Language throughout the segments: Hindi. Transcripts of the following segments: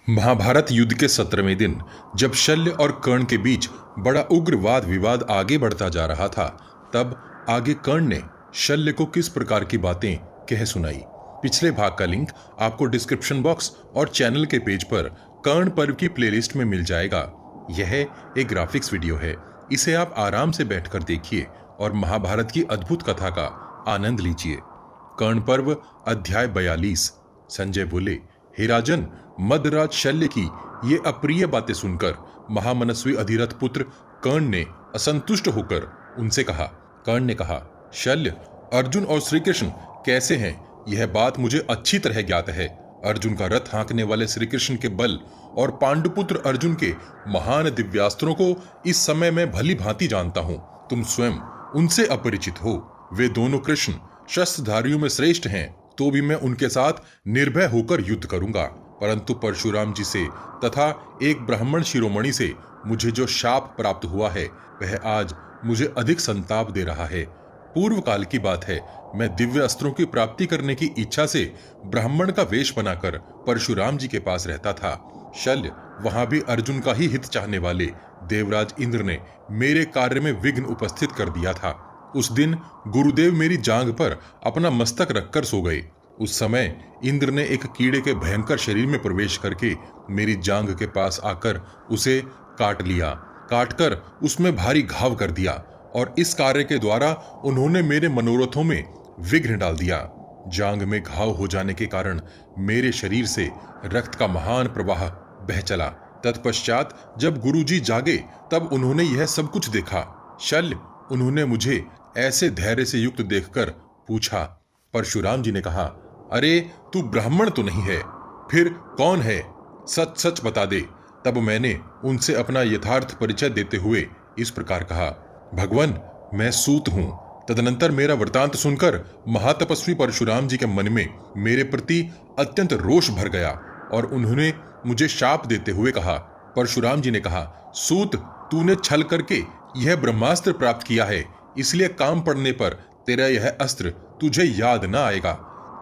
महाभारत युद्ध के 17वें दिन जब शल्य और कर्ण के बीच बड़ा उग्र वाद विवाद आगे बढ़ता जा रहा था, तब आगे कर्ण ने शल्य को किस प्रकार की बातें कह सुनाई। पिछले भाग का लिंक आपको डिस्क्रिप्शन बॉक्स और चैनल के पेज पर कर्ण पर्व की प्लेलिस्ट में मिल जाएगा। यह एक ग्राफिक्स वीडियो है, इसे आप आराम से बैठकर देखिए और महाभारत की अद्भुत कथा का आनंद लीजिए। कर्ण पर्व अध्याय 42। संजय बोले, हे राजन, मदराज शल्य की ये अप्रिय बातें सुनकर महामनस्वी अधिरथ पुत्र कर्ण ने असंतुष्ट होकर उनसे कहा। कर्ण ने कहा, शल्य, अर्जुन और श्री कृष्ण कैसे हैं यह बात मुझे अच्छी तरह ज्ञात है। अर्जुन का रथ हाँकने वाले श्री कृष्ण के बल और पांडुपुत्र अर्जुन के महान दिव्यास्त्रों को इस समय मैं भली भांति जानता हूँ। तुम स्वयं उनसे अपरिचित हो। वे दोनों कृष्ण शस्त्रधारियों में श्रेष्ठ हैं, तो भी मैं उनके साथ निर्भय होकर युद्ध करूंगा। परंतु परशुराम जी से तथा एक ब्राह्मण शिरोमणि से मुझे जो शाप प्राप्त हुआ है, वह आज मुझे अधिक संताप दे रहा है। पूर्व काल की बात है, मैं दिव्य अस्त्रों की प्राप्ति करने की इच्छा से ब्राह्मण का वेश बनाकर परशुराम जी के पास रहता था। शल्य, वहां भी अर्जुन का ही हित चाहने वाले देवराज इंद्र ने मेरे कार्य में विघ्न उपस्थित कर दिया था। उस दिन गुरुदेव मेरी जांघ पर अपना मस्तक रखकर सो गए। उस समय इंद्र ने एक कीड़े के भयंकर शरीर में प्रवेश करके मेरी जांघ के पास आकर उसे काट लिया। काटकर उसमें भारी घाव कर दिया और इस कार्य के द्वारा उन्होंने मेरे मनोरथों में विघ्न डाल दिया। जांघ में घाव हो जाने के कारण मेरे शरीर से रक्त का महान प्रवाह बह चला। तत्पश्चात जब गुरुजी जागे तब उन्होंने यह सब कुछ देखा। शल्य, उन्होंने मुझे ऐसे धैर्य से युक्त देखकर पूछा। परशुराम जी ने कहा, अरे तू ब्राह्मण तो नहीं है, फिर कौन है? सच सच बता दे। तब मैंने उनसे अपना यथार्थ परिचय देते हुए इस प्रकार कहा, भगवान, मैं सूत हूं। तदनंतर मेरा वृतांत सुनकर महातपस्वी परशुराम जी के मन में मेरे प्रति अत्यंत रोष भर गया और उन्होंने मुझे शाप देते हुए कहा। परशुराम जी ने कहा, सूत, तूने छल करके यह ब्रह्मास्त्र प्राप्त किया है, इसलिए काम पड़ने पर तेरा यह अस्त्र तुझे याद न आएगा।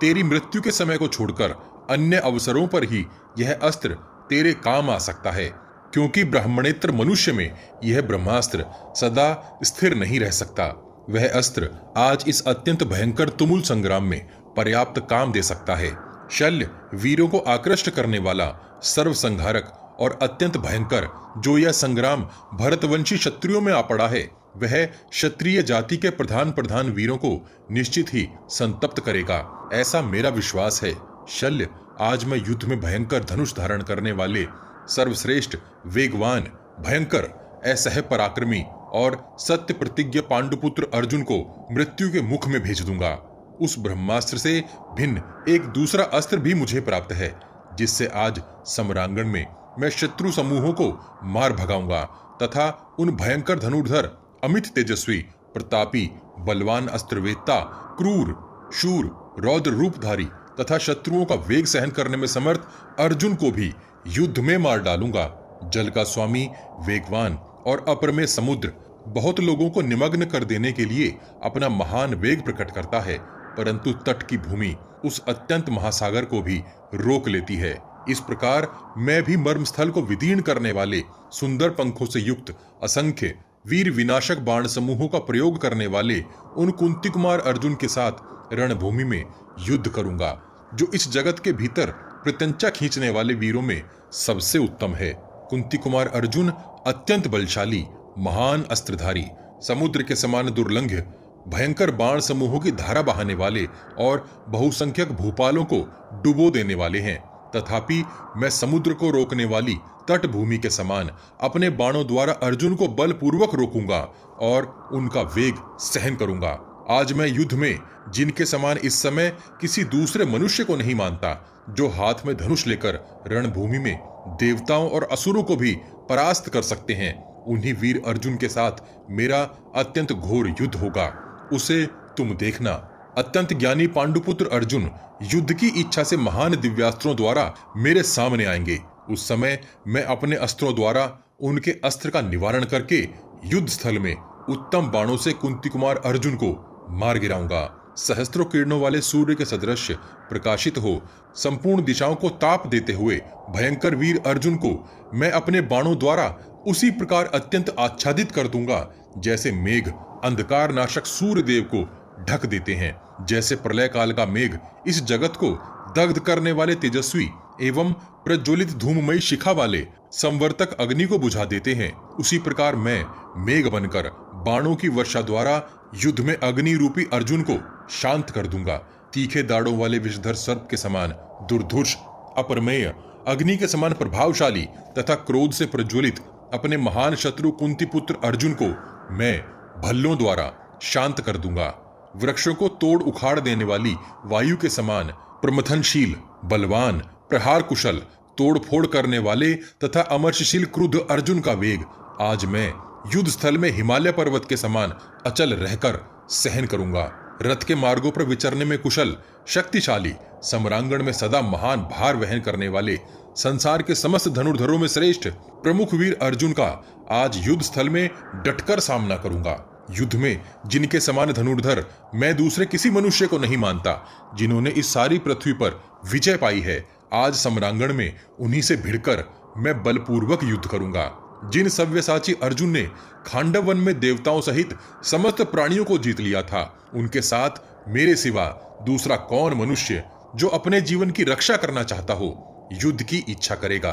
तेरी मृत्यु के समय को छोड़कर अन्य अवसरों पर ही यह अस्त्र तेरे काम आ सकता है, क्योंकि ब्राह्मणेतर मनुष्य में यह ब्रह्मास्त्र सदा स्थिर नहीं रह सकता। वह अस्त्र आज इस अत्यंत भयंकर तुमुल संग्राम में पर्याप्त काम दे सकता है। शल्य, वीरों को आकृष्ट करने वाला, सर्वसंहारक और अत्यंत भयंकर जो यह संग्राम भरतवंशी क्षत्रियों में आ पड़ा है, वह क्षत्रिय जाति के प्रधान वीरों को निश्चित ही संतप्त करेगा, ऐसा मेरा विश्वास है। शल्य, आज मैं युद्ध में भयंकर धनुष धारण करने वाले सर्वश्रेष्ठ, वेगवान, भयंकर, असह्य पराक्रमी और सत्य प्रतिज्ञ पांडुपुत्र अर्जुन को मृत्यु के मुख में भेज दूंगा। उस ब्रह्मास्त्र से भिन्न एक दूसरा अस्त्र भी मुझे प्राप्त है, जिससे आज सम्रांगण में मैं शत्रु समूहों को मार भगाऊंगा तथा उन भयंकर धनुर्धर, अमित तेजस्वी, प्रतापी, बलवान अस्त्रवेत्ता, क्रूर, शूर, रौद्र रूपधारी तथा शत्रुओं का वेग सहन करने में समर्थ अर्जुन को भी युद्ध में मार डालूंगा। जल का स्वामी, वेगवान और अप्रमेय समुद्र बहुत लोगों को निमग्न कर देने के लिए अपना महान वेग प्रकट करता है, परंतु तट की भूमि उस अत्यंत महासागर को भी रोक लेती है। इस प्रकार मैं भी मर्मस्थल को विदीर्ण करने वाले सुंदर पंखों से युक्त असंख्य वीर विनाशक बाण समूहों का प्रयोग करने वाले उन कुंती कुमार अर्जुन के साथ रणभूमि में युद्ध करूंगा, जो इस जगत के भीतर प्रत्यंचा खींचने वाले वीरों में सबसे उत्तम है। कुंती कुमार अर्जुन अत्यंत बलशाली, महान अस्त्रधारी, समुद्र के समान दुर्लंघ्य, भयंकर बाण समूहों की धारा बहाने वाले और बहुसंख्यक भूपालों को डुबो देने वाले हैं। तथापि मैं समुद्र को रोकने वाली तटभूमि के समान अपने बाणों द्वारा अर्जुन को बलपूर्वक रोकूंगा और उनका वेग सहन करूंगा। आज मैं युद्ध में जिनके समान इस समय किसी दूसरे मनुष्य को नहीं मानता, जो हाथ में धनुष लेकर रणभूमि में देवताओं और असुरों को भी परास्त कर सकते हैं, उन्हीं वीर अर्जुन के साथ मेरा अत्यंत घोर युद्ध होगा। उसे तुम देखना। अत्यंत ज्ञानी पांडुपुत्र अर्जुन युद्ध की इच्छा से महान दिव्यास्त्रों द्वारा मेरे सामने आएंगे। उस समय मैं अपने अस्त्रों द्वारा उनके अस्त्र का निवारण करके युद्ध स्थल में उत्तम बाणों से कुंती कुमार अर्जुन को मार गिराऊंगा। सहस्त्रों किरणों वाले सूर्य के सदृश प्रकाशित हो संपूर्ण दिशाओं को ताप देते हुए भयंकर वीर अर्जुन को मैं अपने बाणों द्वारा उसी प्रकार अत्यंत आच्छादित कर दूंगा जैसे मेघ अंधकार नाशक सूर्य देव को ढक देते हैं। जैसे प्रलय काल का मेघ इस जगत को दग्ध करने वाले तेजस्वी एवं प्रज्वलित धूममयी शिखा वाले संवर्तक अग्नि को बुझा देते हैं, उसी प्रकार मैं मेघ बनकर बाणों की वर्षा द्वारा युद्ध में अग्नि रूपी अर्जुन को शांत कर दूंगा। तीखे दाढ़ों वाले विषधर सर्प के समान दुर्धुष अपरमेय अग्नि के समान प्रभावशाली तथा क्रोध से प्रज्वलित अपने महान शत्रु कुंती पुत्र अर्जुन को मैं भल्लों द्वारा शांत कर दूंगा। वृक्षों को तोड़ उखाड़ देने वाली वायु के समान प्रमथनशील बलवान प्रहार कुशल तोड़ फोड़ करने वाले तथा अमर्षशील क्रुद्ध अर्जुन का वेग आज मैं युद्ध स्थल में हिमालय पर्वत के समान अचल रहकर सहन करूंगा। रथ के मार्गों पर विचरने में कुशल शक्तिशाली सम्रांगण में सदा महान भार वहन करने वाले संसार के समस्त धनुर्धरों में श्रेष्ठ प्रमुख वीर अर्जुन का आज युद्ध स्थल में डटकर सामना करूंगा। युद्ध में जिनके समान धनुर्धर मैं दूसरे किसी मनुष्य को नहीं मानता, जिन्होंने इस सारी पृथ्वी पर विजय पाई है, आज सम्रांगण में उन्हीं से भिड़कर मैं बलपूर्वक युद्ध करूंगा। जिन सव्यसाची अर्जुन ने खांडव वन में देवताओं सहित समस्त प्राणियों को जीत लिया था, उनके साथ मेरे सिवा दूसरा कौन मनुष्य जो अपने जीवन की रक्षा करना चाहता हो युद्ध की इच्छा करेगा।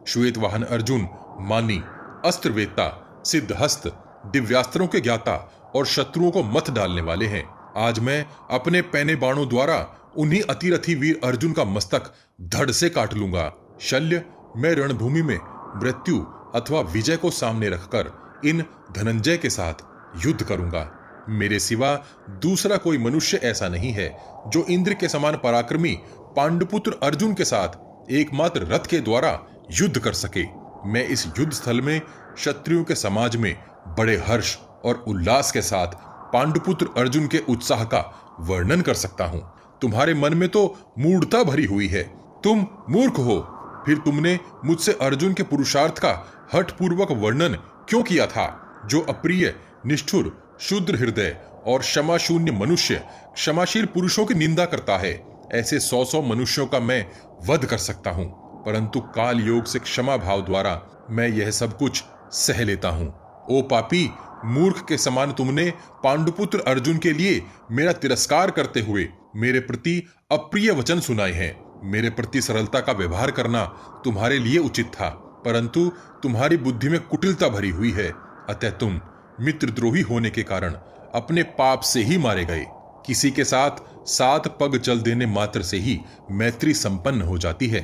श्वेत वाहन अर्जुन मानी अस्त्रवेत्ता सिद्धहस्त दिव्यास्त्रों के ज्ञाता और शत्रुओं को मत डालने वाले हैं। आज मैं अपने पैने बाणों द्वारा उन्हीं अतिरथी वीर अर्जुन का मस्तक धड़ से काट लूंगा। शल्य मैं रणभूमि में मृत्यु अथवा विजय को सामने रखकर इन धनंजय के साथ युद्ध करूंगा। मेरे सिवा दूसरा कोई मनुष्य ऐसा नहीं है जो इंद्र के समान पराक्रमी पांडुपुत्र अर्जुन के साथ एकमात्र रथ के द्वारा युद्ध कर सके। मैं इस युद्ध स्थल में क्षत्रियों के समाज में बड़े हर्ष और उल्लास के साथ पांडुपुत्र अर्जुन के उत्साह का वर्णन कर सकता हूं। तुम्हारे मन में तो मूढ़ता भरी हुई है, तुम मूर्ख हो। फिर तुमने मुझसे अर्जुन के पुरुषार्थ का हठपूर्वक वर्णन क्यों किया था? जो अप्रिय निष्ठुर शुद्र हृदय और क्षमा शून्य मनुष्य क्षमाशील पुरुषों की निंदा करता है, ऐसे 100 मनुष्यों का मैं वध कर सकता हूं, परंतु काल योग से क्षमा भाव द्वारा मैं यह सब कुछ सह लेता हूं। ओ पापी मूर्ख के समान तुमने पांडुपुत्र अर्जुन के लिए मेरा तिरस्कार करते हुए मेरे प्रति अप्रिय वचन सुनाए हैं। मेरे प्रति सरलता का व्यवहार करना तुम्हारे लिए उचित था, परंतु तुम्हारी बुद्धि में कुटिलता भरी हुई है, अतः तुम मित्रद्रोही होने के कारण अपने पाप से ही मारे गए। किसी के साथ 7 पग चल देने मात्र से ही मैत्री संपन्न हो जाती है,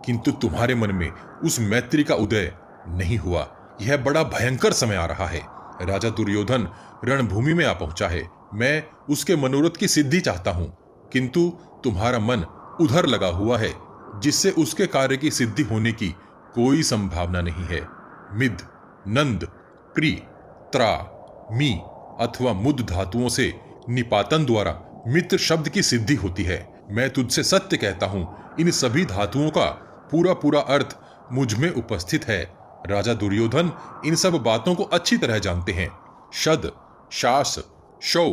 किंतु तुम्हारे मन में उस मैत्री का उदय नहीं हुआ। यह बड़ा भयंकर समय आ रहा है। राजा दुर्योधन रणभूमि में आ पहुंचा है। मैं उसके मनोरथ की सिद्धि चाहता हूं, किंतु तुम्हारा मन उधर लगा हुआ है, जिससे उसके कार्य की सिद्धि होने की कोई संभावना नहीं है। मिद नंद क्री त्रा मी अथवा मुद धातुओं से निपातन द्वारा मित्र शब्द की सिद्धि होती है। मैं तुझसे सत्य कहता हूं, इन सभी धातुओं का पूरा पूरा अर्थ मुझ में उपस्थित है। राजा दुर्योधन इन सब बातों को अच्छी तरह जानते हैं। शद शास शौ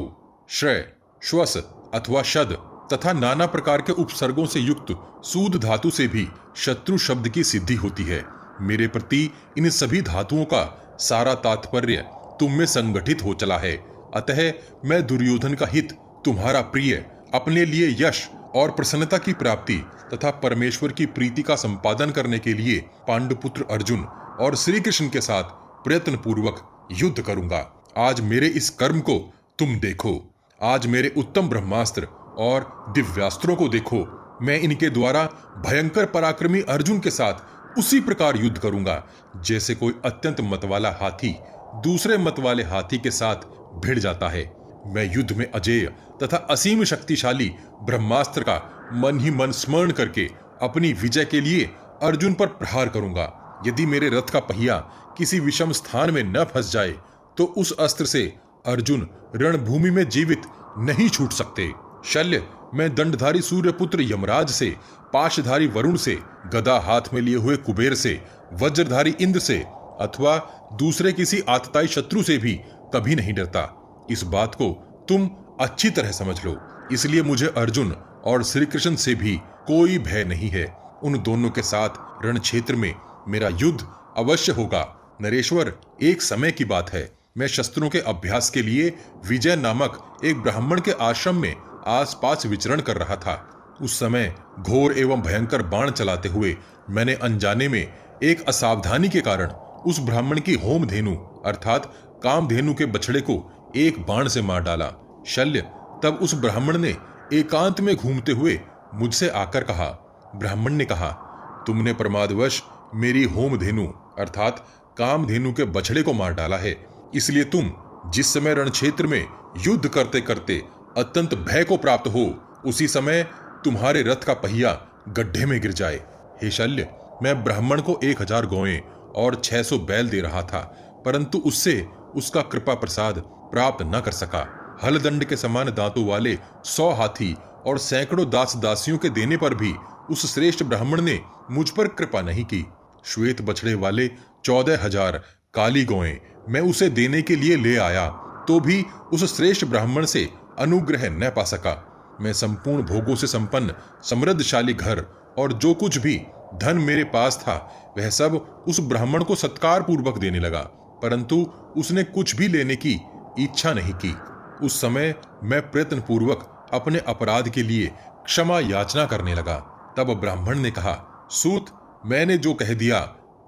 श्रय श्वस अथवा शद तथा नाना प्रकार के उपसर्गों से युक्त सूद धातु से भी शत्रु शब्द की सिद्धि होती है। मेरे प्रति इन सभी धातुओं का सारा तात्पर्य तुम में संगठित हो चला है, अतः मैं दुर्योधन का हित, तुम्हारा प्रिय, अपने लिए यश और प्रसन्नता की प्राप्ति तथा परमेश्वर की प्रीति का संपादन करने के लिए पांडुपुत्र अर्जुन और श्री कृष्ण के साथ प्रयत्न पूर्वक युद्ध करूंगा। आज मेरे इस कर्म को तुम देखो, आज मेरे उत्तम ब्रह्मास्त्र और दिव्यास्त्रों को देखो। मैं इनके द्वारा भयंकर पराक्रमी अर्जुन के साथ उसी प्रकार युद्ध करूंगा जैसे कोई अत्यंत मतवाला हाथी दूसरे मतवाले हाथी के साथ भिड़ जाता है। मैं युद्ध में अजेय तथा असीम शक्तिशाली ब्रह्मास्त्र का मन ही मन स्मरण करके अपनी विजय के लिए अर्जुन पर प्रहार करूंगा। यदि मेरे रथ का पहिया किसी विषम स्थान में न फंस जाए तो उस अस्त्र से अर्जुन रणभूमि में जीवित नहीं छूट सकते। शल्य मैं दंडधारी सूर्यपुत्र यमराज से, पाशधारी वरुण से, गदा हाथ में लिए हुए कुबेर से, वज्रधारी इंद्र से अथवा दूसरे किसी आतताई शत्रु से भी कभी नहीं डरता। इस बात को तुम अच्छी तरह समझ लो। इसलिए मुझे अर्जुन और श्री कृष्ण से भी कोई भय नहीं है। उन दोनों के साथ रण क्षेत्र में मेरा युद्ध अवश्य होगा। नरेश्वर, एक समय की बात है, मैं शस्त्रों के अभ्यास के लिए विजय नामक एक ब्राह्मण के आश्रम में आसपास विचरण कर रहा था। उस समय घोर एवं भयंकर बाण चलाते हुए मैंने अनजाने में एक असावधानी के कारण उस ब्राह्मण की होम धेनु अर्थात कामधेनु के बछड़े को एक बाण से मार डाला। शल्य, तब उस ब्राह्मण ने एकांत में घूमते हुए मुझसे आकर कहा। ब्राह्मण ने कहा, तुमने प्रमादवश मेरी होम धेनु अर्थात कामधेनु के बछड़े को मार डाला है, इसलिए तुम जिस समय रणक्षेत्र में युद्ध करते करते अत्यंत भय को प्राप्त हो, उसी समय तुम्हारे रथ का पहिया गड्ढे में गिर जाए। हे शल्य, मैं ब्राह्मण को 1000 गौएं और 600 बैल दे रहा था, परंतु उससे उसका कृपा प्रसाद प्राप्त न कर सका। हलदंड के समान दांतों वाले 100 हाथी और सैकड़ों दास दासियों के देने पर भी उस श्रेष्ठ ब्राह्मण ने मुझ पर कृपा नहीं की। श्वेत बछड़े वाले 14,000 काली गौएं मैं उसे देने के लिए ले आया, तो भी उस श्रेष्ठ ब्राह्मण से अनुग्रह न पा सका। मैं संपूर्ण भोगों से संपन्न समृद्धशाली घर और जो कुछ भी धन मेरे पास था वह सब उस ब्राह्मण को सत्कार पूर्वक देने लगा, परंतु उसने कुछ भी लेने की इच्छा नहीं की। उस समय मैं प्रयत्न पूर्वक अपने अपराध के लिए क्षमा याचना करने लगा। तब ब्राह्मण ने कहा, सूत, मैंने जो कह दिया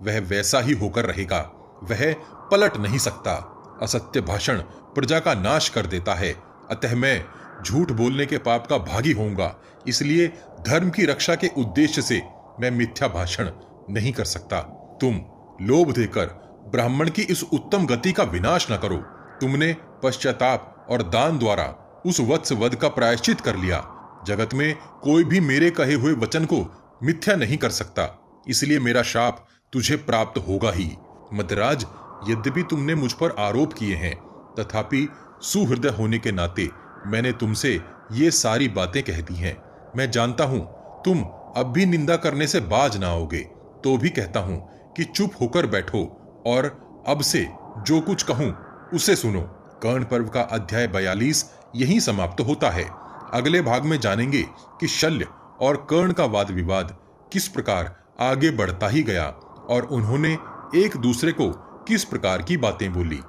वह वैसा ही होकर रहेगा, वह पलट नहीं सकता। असत्य भाषण प्रजा का नाश कर देता है, अतः मैं झूठ बोलने के पाप का भागी होऊंगा, इसलिए धर्म की रक्षा के उद्देश्य से मैं मिथ्या भाषण नहीं कर सकता। तुम लोभ देकर ब्राह्मण की इस उत्तम गति का विनाश न करो। तुमने पश्चाताप और दान द्वारा उस वत्स वध का प्रायश्चित कर लिया। जगत में कोई भी मेरे कहे हुए वचन को मिथ्या नहीं कर सकता, इसलिए मेरा शाप तुझे प्राप्त होगा ही। मद्राज, यद्यपि तुमने मुझ पर आरोप किए हैं, तथापि सुहृदय होने के नाते मैंने तुमसे ये सारी बातें कह दी हैं। मैं जानता हूं तुम अब भी निंदा करने से बाज ना आओगे, तो भी कहता हूं कि चुप होकर बैठो और अब से जो कुछ कहूं उसे सुनो। कर्ण पर्व का अध्याय 42 यहीं समाप्त होता है। अगले भाग में जानेंगे कि शल्य और कर्ण का वाद विवाद किस प्रकार आगे बढ़ता ही गया और उन्होंने एक दूसरे को किस प्रकार की बातें बोली।